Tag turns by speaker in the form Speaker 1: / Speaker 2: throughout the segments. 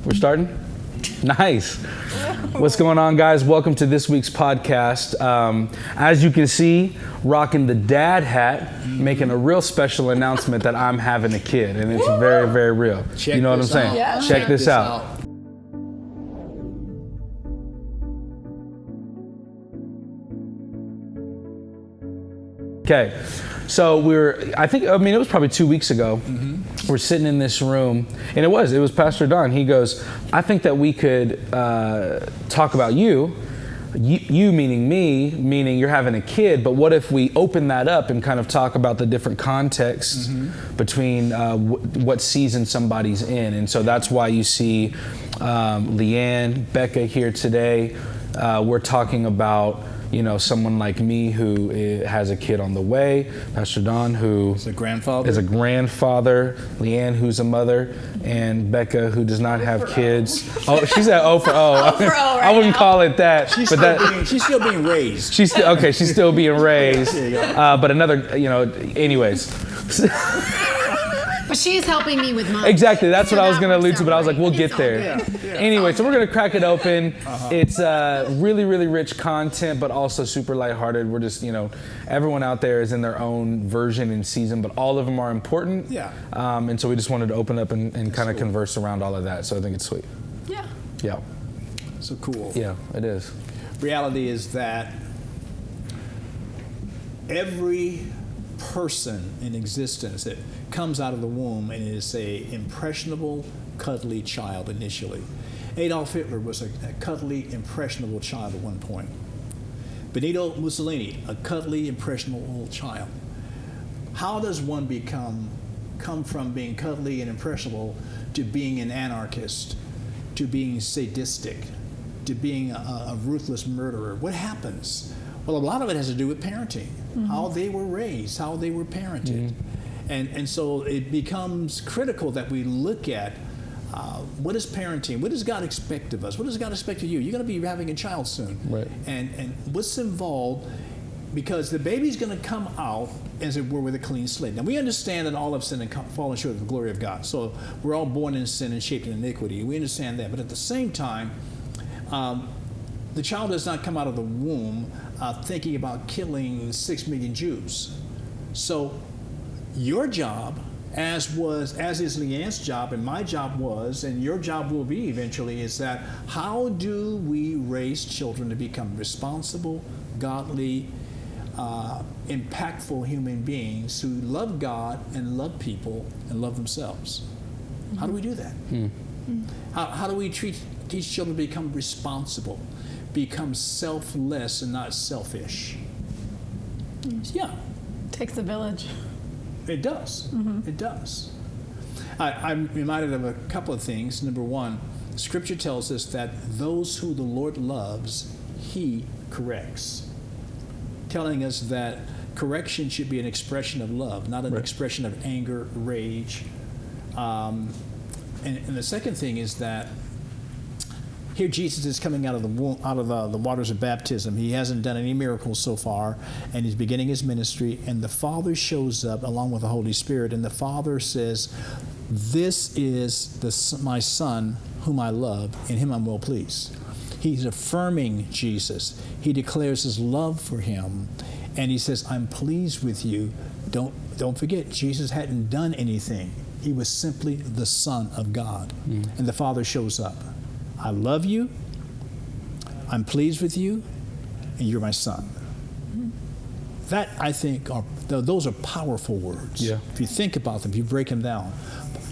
Speaker 1: We're starting? Nice. What's going on, guys? Welcome to this week's podcast. As you can see, rocking the dad hat, making a real special announcement that I'm having a kid, and it's very, very real. You know what I'm saying?
Speaker 2: Yeah.
Speaker 1: Check this out. Okay, so it was probably 2 weeks ago. We're sitting in this room, and it was Pastor Don. He goes, I think that we could talk about you meaning me, meaning you're having a kid, but what if we open that up and kind of talk about the different contexts between what season somebody's in. And so that's why you see Leanne, Becca here today. We're talking about someone like me who has a kid on the way, Pastor Don, who is a grandfather, Leanne, who's a mother, and Becca, who does not have kids. Oh, she's at O for O. I wouldn't call it that.
Speaker 2: She's still being raised.
Speaker 1: She's still being raised. But anyways.
Speaker 3: But she's helping me with mine.
Speaker 1: Exactly, that's what I was going to allude to, but I was like, we'll get there.
Speaker 2: Yeah.
Speaker 1: Anyway, so we're going to crack it open. It's really, really rich content, but also super lighthearted. We're just, everyone out there is in their own version and season, but all of them are important.
Speaker 2: Yeah.
Speaker 1: And so we just wanted to open up and kind of converse around all of that. So I think it's sweet.
Speaker 3: Yeah.
Speaker 1: Yeah.
Speaker 2: So cool.
Speaker 1: Yeah, it is.
Speaker 2: Reality is that every person in existence that comes out of the womb and is a impressionable, cuddly child initially. Adolf Hitler was a cuddly, impressionable child at one point. Benito Mussolini, a cuddly, impressionable child. How does one come from being cuddly and impressionable to being an anarchist, to being sadistic, to being a ruthless murderer? What happens? Well, a lot of it has to do with parenting, how they were raised, how they were parented. And so it becomes critical that we look at what is parenting? What does God expect of us? What does God expect of you? You're going to be having a child soon.
Speaker 1: Right.
Speaker 2: And what's involved, because the baby's going to come out, as it were, with a clean slate. Now, we understand that all have sinned and fallen short of the glory of God. So we're all born in sin and shaped in iniquity. We understand that. But at the same time, the child does not come out of the womb thinking about killing 6 million Jews. So your job, as is Leanne's job, and my job was, and your job will be eventually, is that how do we raise children to become responsible, godly, impactful human beings who love God and love people and love themselves? How do we do that? How do we teach children to become responsible, become selfless and not selfish? Yeah.
Speaker 3: Takes a village.
Speaker 2: It does. It does. I'm reminded of a couple of things. Number one, Scripture tells us that those who the Lord loves, He corrects. Telling us that correction should be an expression of love, not an expression of anger, rage. And the second thing is that here Jesus is coming out of the waters of baptism. He hasn't done any miracles so far, and he's beginning his ministry, and the Father shows up along with the Holy Spirit, and the Father says, this is my Son whom I love, in him I'm well pleased. He's affirming Jesus. He declares his love for him, and he says, I'm pleased with you. Don't forget, Jesus hadn't done anything. He was simply the Son of God. And the Father shows up. I love you, I'm pleased with you, and you're my son. That, I think, those are powerful words.
Speaker 1: Yeah.
Speaker 2: If you think about them, if you break them down,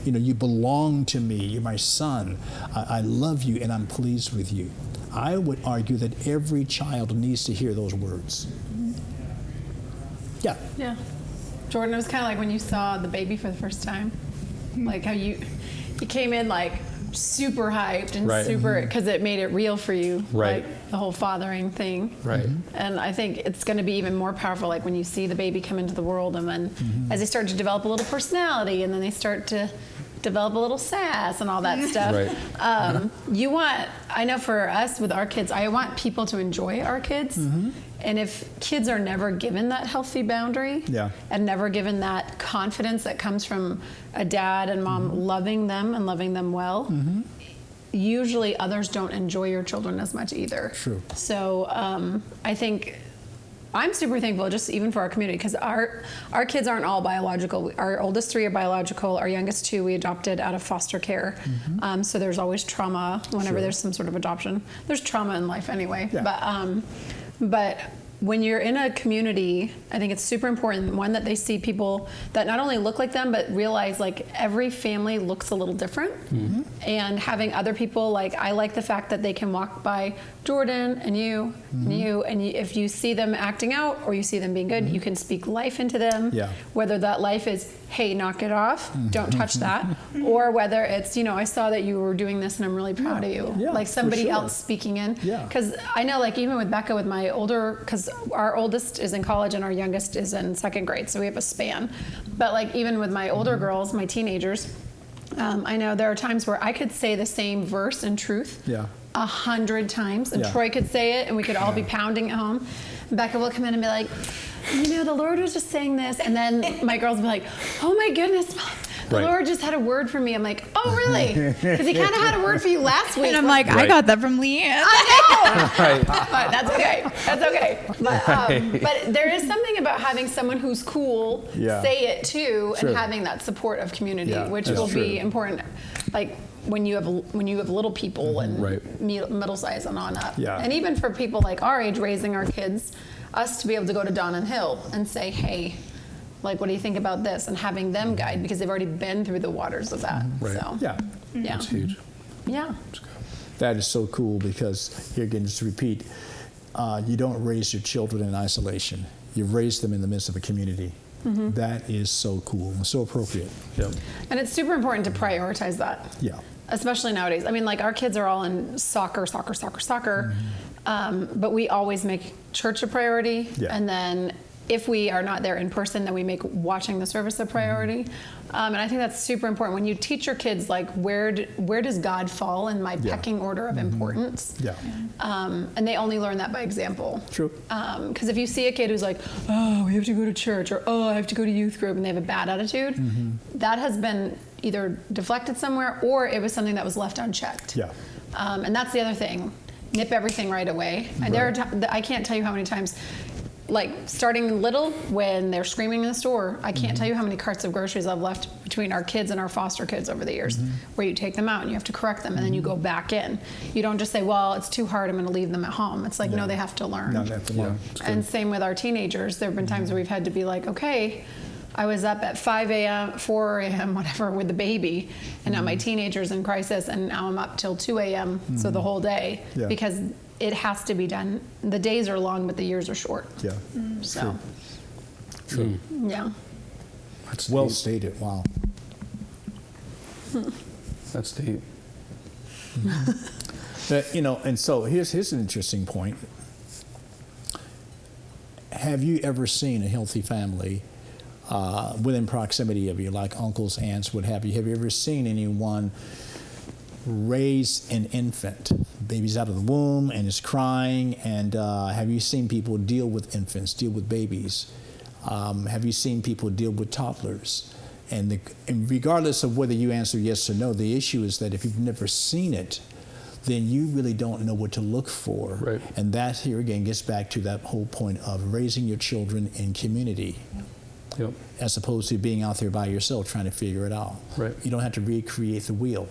Speaker 2: you belong to me, you're my son, I love you, and I'm pleased with you. I would argue that every child needs to hear those words. Yeah.
Speaker 3: Yeah. Jordan, it was kind of like when you saw the baby for the first time, like how you came in like super hyped and super, because it made it real for you, like the whole fathering thing.
Speaker 1: Right.
Speaker 3: And I think it's going to be even more powerful, like when you see the baby come into the world, and then as they start to develop a little personality, and then they start to develop a little sass and all that stuff. I know for us with our kids, I want people to enjoy our kids. And if kids are never given that healthy boundary and never given that confidence that comes from a dad and mom loving them and loving them well, usually others don't enjoy your children as much either.
Speaker 2: True.
Speaker 3: So I think I'm super thankful just even for our community, because our kids aren't all biological. Our oldest 3 are biological. Our youngest 2 we adopted out of foster care. So there's always trauma whenever there's some sort of adoption. There's trauma in life anyway.
Speaker 2: Yeah.
Speaker 3: But when you're in a community, I think it's super important, one, that they see people that not only look like them, but realize like every family looks a little different. And having other people, like I like the fact that they can walk by Jordan and you and you, and if you see them acting out or you see them being good, you can speak life into them.
Speaker 2: Yeah.
Speaker 3: Whether that life is, hey, knock it off, don't touch that, or whether it's, I saw that you were doing this and I'm really proud of you.
Speaker 2: Yeah,
Speaker 3: like
Speaker 2: for
Speaker 3: somebody
Speaker 2: sure.
Speaker 3: else speaking in.
Speaker 2: Yeah.
Speaker 3: Because I know, like even with Becca, with my older, because our oldest is in college and our youngest is in 2nd grade, so we have a span. But like even with my older girls, my teenagers, I know there are times where I could say the same verse in truth 100 times, and Troy could say it, and we could all be pounding at home. Becca will come in and be like, the Lord was just saying this, and then my girls will be like, oh my goodness, Mom, the Lord just had a word for me. I'm like, oh really? Because he kind of had a word for you last week.
Speaker 4: And I'm like, I got that from Leanne.
Speaker 3: I know. But that's okay. That's okay. But there is something about having someone who's cool say it too, and having that supportive community, which will be important. Like when you have little people and middle size and on up. And even for people like our age raising our kids, us to be able to go to Don and Hill and say, hey, like, what do you think about this? And having them guide, because they've already been through the waters of that. So, yeah.
Speaker 1: That's huge.
Speaker 3: Yeah.
Speaker 2: That is so cool, because here again, just to repeat, you don't raise your children in isolation. You raise them in the midst of a community. That is so cool and so appropriate.
Speaker 3: And it's super important to prioritize that. Especially nowadays. I mean, like our kids are all in soccer. But we always make church a priority. And then if we are not there in person, then we make watching the service a priority. And I think that's super important. When you teach your kids, like, where does God fall in my pecking order of importance? And they only learn that by example.
Speaker 2: True.
Speaker 3: Because if you see a kid who's like, oh, we have to go to church, or oh, I have to go to youth group, and they have a bad attitude, that has been either deflected somewhere, or it was something that was left unchecked. And that's the other thing. Nip everything right away. And I can't tell you how many times, like starting little, when they're screaming in the store, I can't tell you how many carts of groceries I've left between our kids and our foster kids over the years, where you take them out and you have to correct them, and then you go back in. You don't just say, well, it's too hard, I'm going to leave them at home. It's like, no, they have to learn.
Speaker 2: No, they have to learn.
Speaker 3: And same with our teenagers. There have been times where we've had to be like, okay, I was up at 5 a.m., 4 a.m., whatever, with the baby, and now my teenager's in crisis, and now I'm up till 2 a.m., so the whole day, because it has to be done. The days are long, but the years are short. So.
Speaker 2: True.
Speaker 3: Yeah.
Speaker 1: That's
Speaker 2: Well
Speaker 1: deep.
Speaker 2: stated. Wow.
Speaker 1: That's deep.
Speaker 2: And so here's an interesting point. Have you ever seen a healthy family within proximity of you, like uncles, aunts, what have you? Have you ever seen anyone raise an infant? Baby's out of the womb and is crying, and have you seen people deal with infants, deal with babies? Have you seen people deal with toddlers? And regardless of whether you answer yes or no, the issue is that if you've never seen it, then you really don't know what to look for. And that, here again, gets back to that whole point of raising your children in community. As opposed to being out there by yourself trying to figure it out. You don't have to recreate the wheel.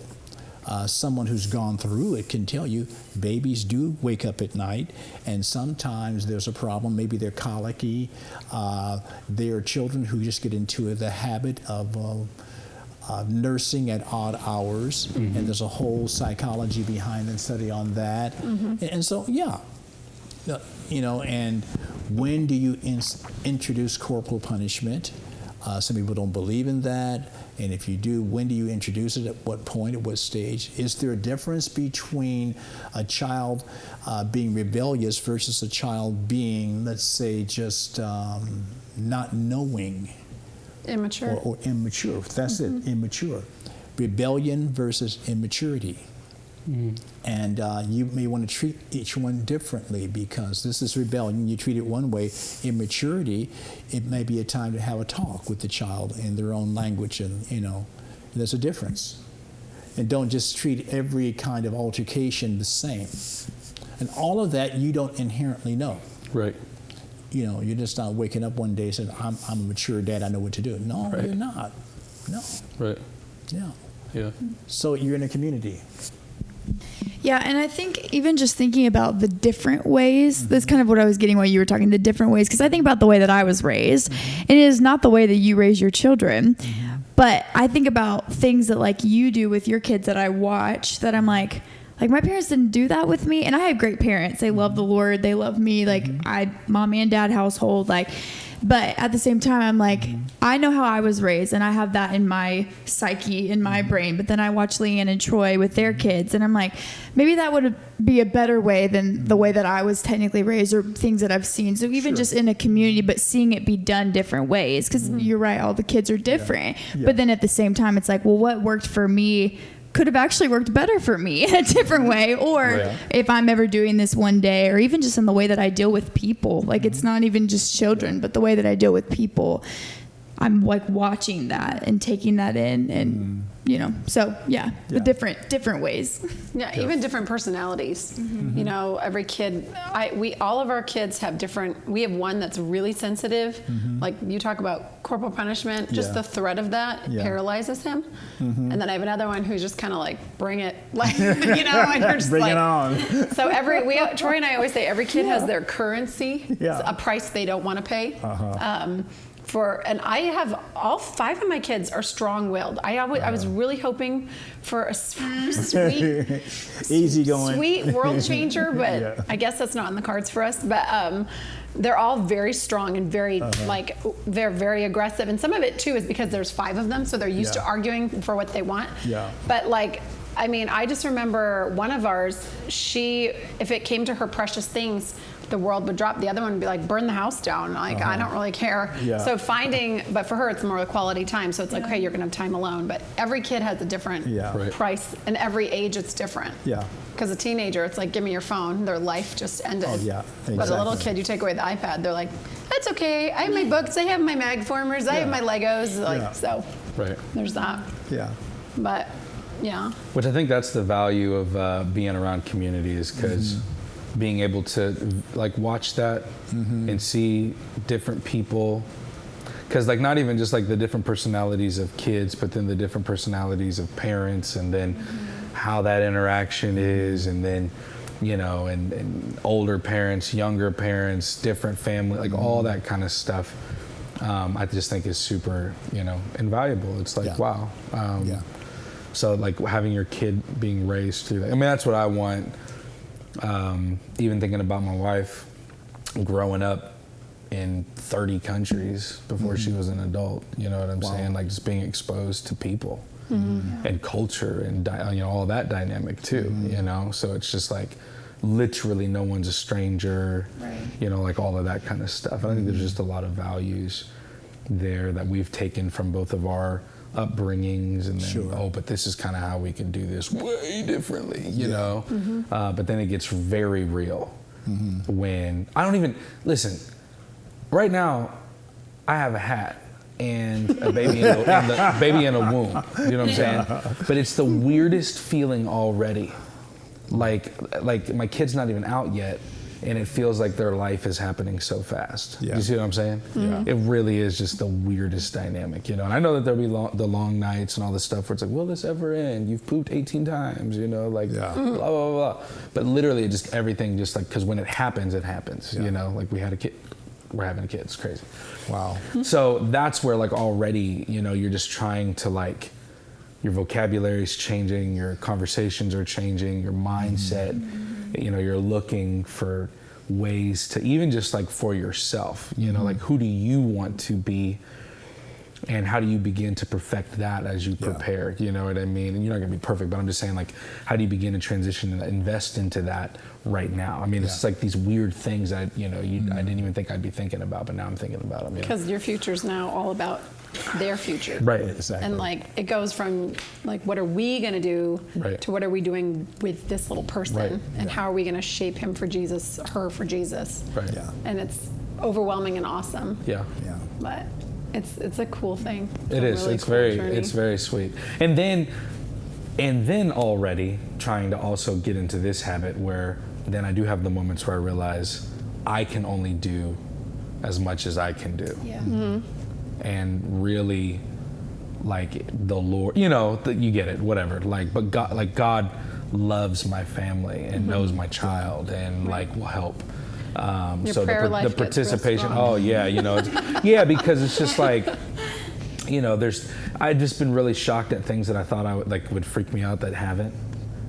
Speaker 2: Someone who's gone through it can tell you babies do wake up at night, and sometimes there's a problem. Maybe they're colicky. There are children who just get into the habit of nursing at odd hours, and there's a whole psychology behind and study on that. And so, and when do you introduce corporal punishment? Some people don't believe in that. And if you do, when do you introduce it? At what point? At what stage? Is there a difference between a child being rebellious versus a child being, let's say, just not knowing?
Speaker 3: Immature.
Speaker 2: Or immature. That's it, immature. Rebellion versus immaturity. And you may want to treat each one differently, because this is rebellion. You treat it one way. Immaturity, it may be a time to have a talk with the child in their own language, and there's a difference. And don't just treat every kind of altercation the same. And all of that you don't inherently know.
Speaker 1: Right.
Speaker 2: You know, you're just not waking up one day and saying, I'm a mature dad, I know what to do. No,
Speaker 1: Right.
Speaker 2: you're not. No.
Speaker 1: Right.
Speaker 2: Yeah.
Speaker 1: Yeah.
Speaker 2: So you're in a community.
Speaker 4: Yeah, and I think even just thinking about the different ways, that's kind of what I was getting while you were talking, the different ways, because I think about the way that I was raised, and it is not the way that you raise your children, but I think about things that like you do with your kids that I watch, that I'm like my parents didn't do that with me, and I have great parents. They love the Lord, they love me, like mommy and dad household, like, but at the same time, I'm like, I know how I was raised, and I have that in my psyche, in my brain. But then I watch Leanne and Troy with their kids, and I'm like, maybe that would be a better way than the way that I was technically raised, or things that I've seen. So even just in a community, but seeing it be done different ways, because you're right, all the kids are different.
Speaker 2: Yeah.
Speaker 4: But then at the same time, it's like, well, what worked for me could have actually worked better for me in a different way. Or if I'm ever doing this one day, or even just in the way that I deal with people, like it's not even just children, but the way that I deal with people, I'm like watching that and taking that in, and you know, so the different ways.
Speaker 3: Yeah, even different personalities. You know, every kid, all of our kids have different. We have one that's really sensitive. Like you talk about corporal punishment, just the threat of that paralyzes him. And then I have another one who's just kind of like, bring it, like, you know, and you're just
Speaker 2: Bring
Speaker 3: like,
Speaker 2: it on.
Speaker 3: So Troy and I always say every kid has their currency, a price they don't want to pay. And I have all 5 of my kids are strong-willed. I was really hoping for a sweet,
Speaker 2: easygoing,
Speaker 3: sweet world changer, but I guess that's not in the cards for us. But they're all very strong and very they're very aggressive, and some of it too is because there's 5 of them, so they're used to arguing for what they want. But I mean, I just remember one of ours. If it came to her precious things, the world would drop. The other one would be like, burn the house down. Like, I don't really care. So but for her, it's more the quality time. So it's like, hey, you're going to have time alone. But every kid has a different price, and every age it's different. Because a teenager, it's like, give me your phone. Their life just ended.
Speaker 2: Exactly.
Speaker 3: But a little kid, you take away the iPad, they're like, that's okay. I have my books. I have my mag formers. I have my Legos. Like, so there's that. But
Speaker 1: Which I think that's the value of being around communities, because being able to like watch that and see different people, because like not even just like the different personalities of kids, but then the different personalities of parents, and then how that interaction is, and then you know, and older parents, younger parents, different family, like all that kind of stuff. I just think is super, you know, invaluable. It's like wow. So like having your kid being raised through that. I mean, that's what I want. Even thinking about my wife growing up in 30 countries before she was an adult, you know what I'm saying? Like just being exposed to people and culture and you know, all that dynamic too, you know? So it's just like literally no one's a stranger, you know, like all of that kind of stuff. I think there's just a lot of values there that we've taken from both of our upbringings, and then but this is kind of how we can do this way differently, you know. But then it gets very real when I don't even listen. Right now, I have a hat and a baby baby in a womb. You know what I'm saying? But it's the weirdest feeling already. Like my kid's not even out yet, and it feels like their life is happening so fast. You see what I'm saying? It really is just the weirdest dynamic, you know. And I know that there'll be the long nights and all this stuff where it's like, will this ever end? You've pooped 18 times, you know, like blah, blah, blah. But literally just everything just like, because when it happens, you know, like we had a kid, we're having a kid, it's crazy.
Speaker 2: Wow.
Speaker 1: So that's where like already, you know, you're just trying to like, your vocabulary's changing, your conversations are changing, your mindset, you know, you're looking for ways to even just like for yourself, you know, like who do you want to be, and how do you begin to perfect that as you prepare, you know what I mean? And you're not gonna be perfect, but I'm just saying, like, how do you begin to transition and invest into that right now? I mean, it's like these weird things that, you know, I didn't even think I'd be thinking about, but now I'm thinking about them.
Speaker 3: Because your future's now all about their future.
Speaker 1: Right, exactly.
Speaker 3: And like, it goes from like, what are we gonna do to what are we doing with this little person? And how are we gonna shape him for Jesus, her for Jesus? And it's overwhelming and awesome. But it's a cool thing.
Speaker 1: It is.
Speaker 3: Really
Speaker 1: It's
Speaker 3: cool
Speaker 1: very
Speaker 3: journey.
Speaker 1: it's very sweet. And then And then already trying to also get into this habit where then I do have the moments where I realize I can only do as much as I can do.
Speaker 4: Yeah.
Speaker 1: And really, like, the Lord, you know, you get it, whatever. Like, but God loves my family and knows my child and like will help. So
Speaker 3: prayer life
Speaker 1: the
Speaker 3: gets real
Speaker 1: participation.
Speaker 3: strong.
Speaker 1: Oh yeah, you know, because it's just like, you know, I've just been really shocked at things that I thought would freak me out that haven't.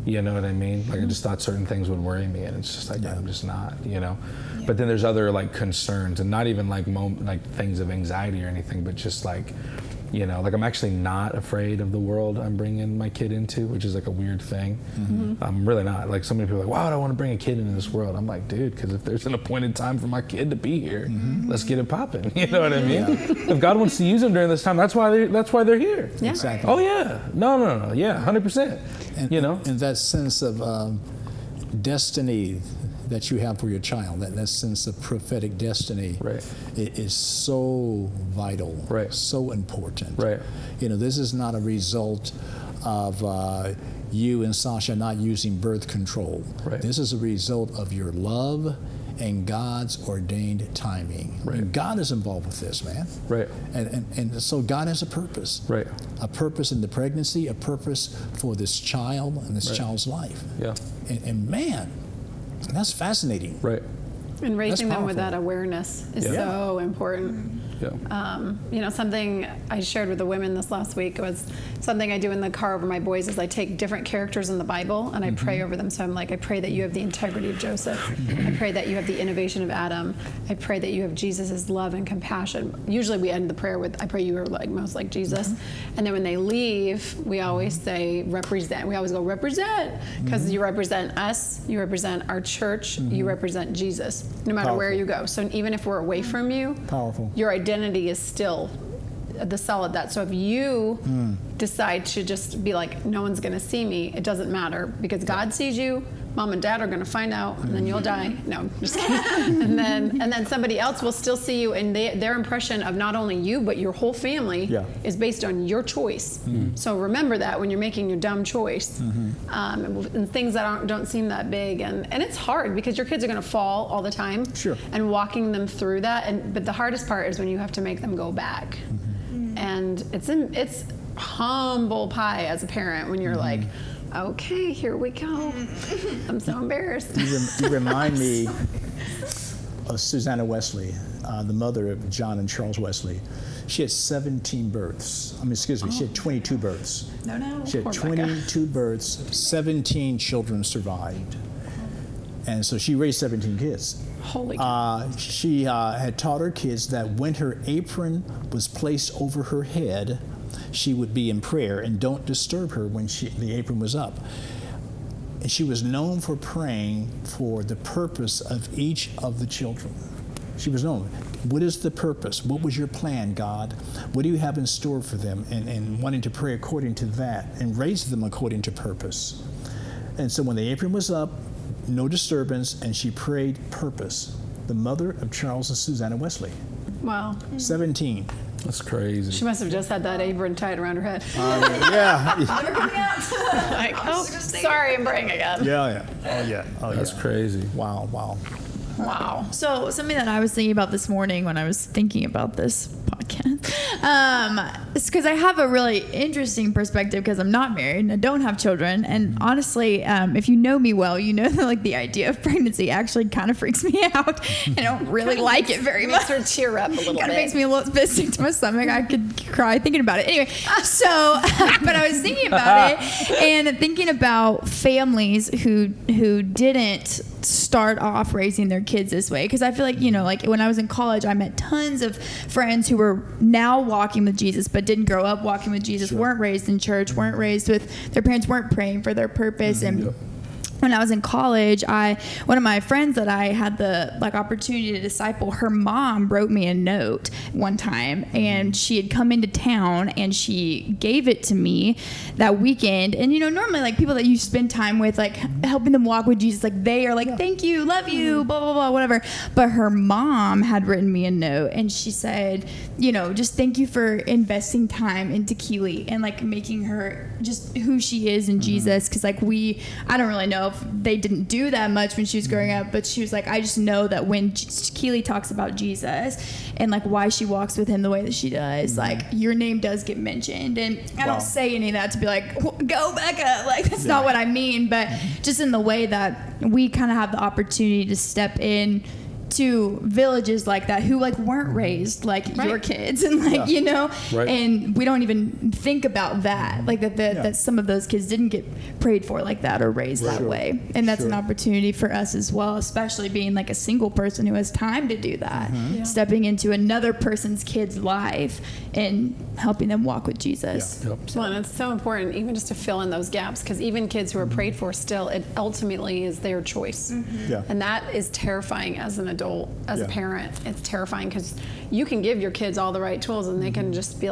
Speaker 1: You know what I mean? Like I just thought certain things would worry me, and it's just like I'm just not, you know. Yeah. But then there's other like concerns, and not even like things of anxiety or anything, but just like, you know, like I'm actually not afraid of the world I'm bringing my kid into, which is like a weird thing. I'm really not. Like so many people are like, why would I want to bring a kid into this world? I'm like, dude, because if there's an appointed time for my kid to be here, let's get it popping. You know what I mean? If God wants to use them during this time, that's why they're here.
Speaker 3: Yeah.
Speaker 2: Exactly.
Speaker 1: Oh yeah, no, yeah, 100%.
Speaker 2: And,
Speaker 1: you know,
Speaker 2: and that sense of destiny that you have for your child, that sense of prophetic destiny,
Speaker 1: right,
Speaker 2: is so vital,
Speaker 1: right,
Speaker 2: so important.
Speaker 1: Right.
Speaker 2: You know, this is not a result of you and Sasha not using birth control.
Speaker 1: Right.
Speaker 2: This is a result of your love and God's ordained timing.
Speaker 1: Right.
Speaker 2: And God is involved with this, man.
Speaker 1: Right.
Speaker 2: And so God has a purpose.
Speaker 1: Right.
Speaker 2: A purpose in the pregnancy, a purpose for this child and this child's life.
Speaker 1: Yeah.
Speaker 2: And man, that's fascinating.
Speaker 1: Right.
Speaker 3: And raising them with
Speaker 2: powerful.
Speaker 3: that awareness is so important.
Speaker 1: Yeah.
Speaker 3: You know, something I shared with the women this last week was something I do in the car over my boys is I take different characters in the Bible and I pray over them. So I'm like, I pray that you have the integrity of Joseph. I pray that you have the innovation of Adam. I pray that you have Jesus' love and compassion. Usually we end the prayer with, I pray you are like most like Jesus. And then when they leave, we always say represent. We always go represent because you represent us, you represent our church, you represent Jesus, no matter where you go. So even if we're away from you,
Speaker 2: Powerful.
Speaker 3: your identity is still the solid that. So if you decide to just be like, no one's going to see me, it doesn't matter because God sees you. Mom and dad are going to find out, and then you'll die. No, I'm just kidding. and then somebody else will still see you, and their impression of not only you but your whole family is based on your choice. So remember that when you're making your dumb choice, and things that don't seem that big, and it's hard because your kids are going to fall all the time.
Speaker 2: Sure.
Speaker 3: And walking them through that, but the hardest part is when you have to make them go back, and it's humble pie as a parent when you're like, okay, here we go. I'm so embarrassed.
Speaker 2: You remind me of Susanna Wesley, the mother of John and Charles Wesley. She had 17 births. She had 22 births.
Speaker 4: No.
Speaker 2: She had
Speaker 3: Poor
Speaker 2: 22 births, 17 children survived. And so she raised 17 kids.
Speaker 3: Holy cow.
Speaker 2: She had taught her kids that when her apron was placed over her head, she would be in prayer and don't disturb her when the apron was up. And she was known for praying for the purpose of each of the children. She was known. What is the purpose? What was your plan, God? What do you have in store for them? And wanting to pray according to that and raise them according to purpose. And so when the apron was up, no disturbance, and she prayed purpose. The mother of Charles and Susanna Wesley.
Speaker 3: Wow.
Speaker 2: 17.
Speaker 1: That's crazy.
Speaker 3: She must have just had that apron tied around her head.
Speaker 2: Yeah.
Speaker 3: Like, oh, sorry, I'm praying again.
Speaker 2: Yeah. Oh,
Speaker 1: That's crazy.
Speaker 2: Wow.
Speaker 3: Wow.
Speaker 4: So something that I was thinking about this morning when I was thinking about this podcast, is because I have a really interesting perspective because I'm not married and I don't have children. And honestly, if you know me well, you know that like the idea of pregnancy actually kind of freaks me out. I don't really like it very much.
Speaker 3: Makes her tear up a little bit.
Speaker 4: Kind of makes me a little bit sick to my stomach. I could cry thinking about it. Anyway, so but I was thinking about it and thinking about families who didn't start off raising their kids this way, because I feel like, you know, like when I was in college, I met tons of friends who were now walking with Jesus but didn't grow up walking with Jesus, weren't raised in church, weren't raised with their parents, weren't praying for their purpose, and when I was in college, one of my friends that I had the opportunity to disciple, her mom wrote me a note one time, and she had come into town and she gave it to me that weekend. And normally people that you spend time with, helping them walk with Jesus, they are thank you, love you, blah blah blah, whatever. But her mom had written me a note, and she said, just thank you for investing time into Keely and making her just who she is in Jesus. Because I don't really know if they didn't do that much when she was growing up, but she was I just know that when Keely talks about Jesus and why she walks with him the way that she does, your name does get mentioned. And I don't say any of that to be go Becca, that's not what I mean, but just in the way that we kind of have the opportunity to step in to villages like that who weren't raised your kids, and and we don't even think about that, that some of those kids didn't get prayed for like that or raised that way. And that's an opportunity for us as well, especially being a single person who has time to do that, stepping into another person's kid's life and helping them walk with Jesus.
Speaker 3: Well, and it's so important even just to fill in those gaps, because even kids who are prayed for, still it ultimately is their choice. And that is terrifying as an adult, as a parent. It's terrifying because you can give your kids all the right tools and they can just be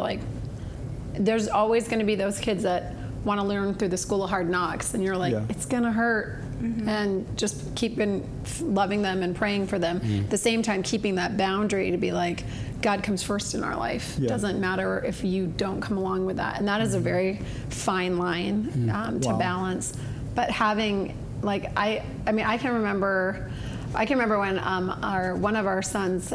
Speaker 3: there's always going to be those kids that want to learn through the school of hard knocks, and you're it's going to hurt. And just keeping loving them and praying for them. At the same time, keeping that boundary to be God comes first in our life. Doesn't matter if you don't come along with that. And that is a very fine line to balance. But having I can remember when one of our sons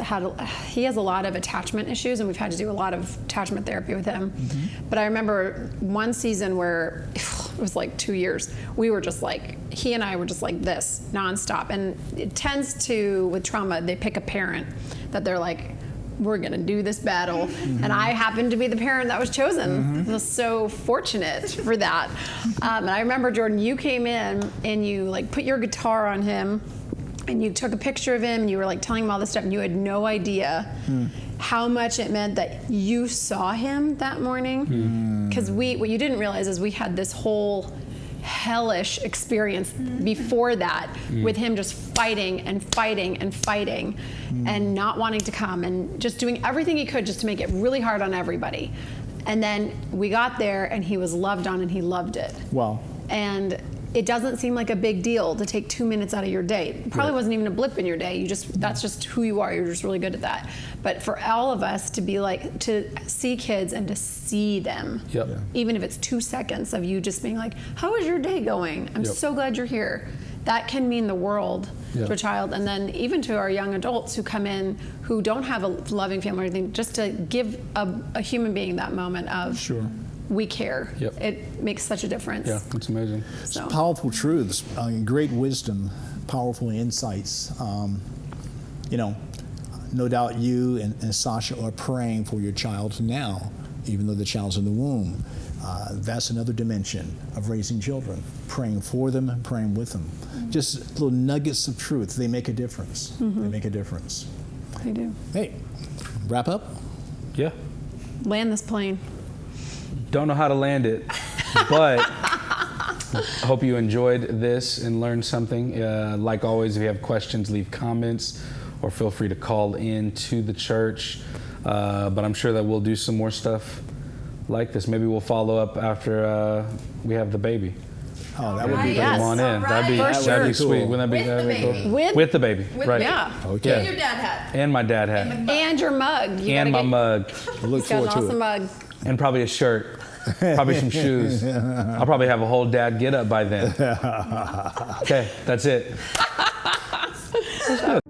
Speaker 3: he has a lot of attachment issues, and we've had to do a lot of attachment therapy with him. But I remember one season where it was 2 years, we were just he and I were just this nonstop. And it tends to, with trauma, they pick a parent that they're we're gonna do this battle. And I happened to be the parent that was chosen. I was so fortunate for that. And I remember, Jordan, you came in and you put your guitar on him, and you took a picture of him, and you were telling him all this stuff, and you had no idea how much it meant that you saw him that morning. Because what you didn't realize is we had this whole hellish experience before that with him just fighting and fighting and fighting and not wanting to come and just doing everything he could just to make it really hard on everybody. And then we got there and he was loved on and he loved it.
Speaker 2: Wow.
Speaker 3: And it doesn't seem like a big deal to take 2 minutes out of your day. It probably wasn't even a blip in your day. That's just who you are. You're just really good at that. But for all of us to be to see kids and to see them, even if it's 2 seconds of you just being how is your day going? I'm so glad you're here. That can mean the world to a child. And then even to our young adults who come in who don't have a loving family or anything, just to give a human being that moment of we care. It makes such a difference.
Speaker 1: Yeah, it's amazing.
Speaker 3: So.
Speaker 2: It's powerful truths, great wisdom, powerful insights. No doubt you and Sasha are praying for your child now, even though the child's in the womb. That's another dimension of raising children, praying for them and praying with them. Just little nuggets of truth. They make a difference. They make a difference.
Speaker 3: They do.
Speaker 2: Hey, wrap up?
Speaker 1: Yeah.
Speaker 3: Land this plane.
Speaker 1: Don't know how to land it, but I hope you enjoyed this and learned something. Like always, if you have questions, leave comments or feel free to call in to the church. But I'm sure that we'll do some more stuff like this. Maybe we'll follow up after we have the baby.
Speaker 2: Oh, that would be
Speaker 3: Yes.
Speaker 1: Come on in. That'd be sweet. Wouldn't that be cool?
Speaker 3: With
Speaker 1: the baby. Right.
Speaker 3: Yeah.
Speaker 2: Okay.
Speaker 4: And your dad hat.
Speaker 1: And my dad hat.
Speaker 3: And your mug.
Speaker 1: And my mug.
Speaker 2: Look
Speaker 3: He's got an
Speaker 2: forward to
Speaker 3: awesome
Speaker 2: it.
Speaker 3: mug.
Speaker 1: And probably a shirt. Probably some shoes. I'll probably have a whole dad get up by then. Okay, that's it. That's good.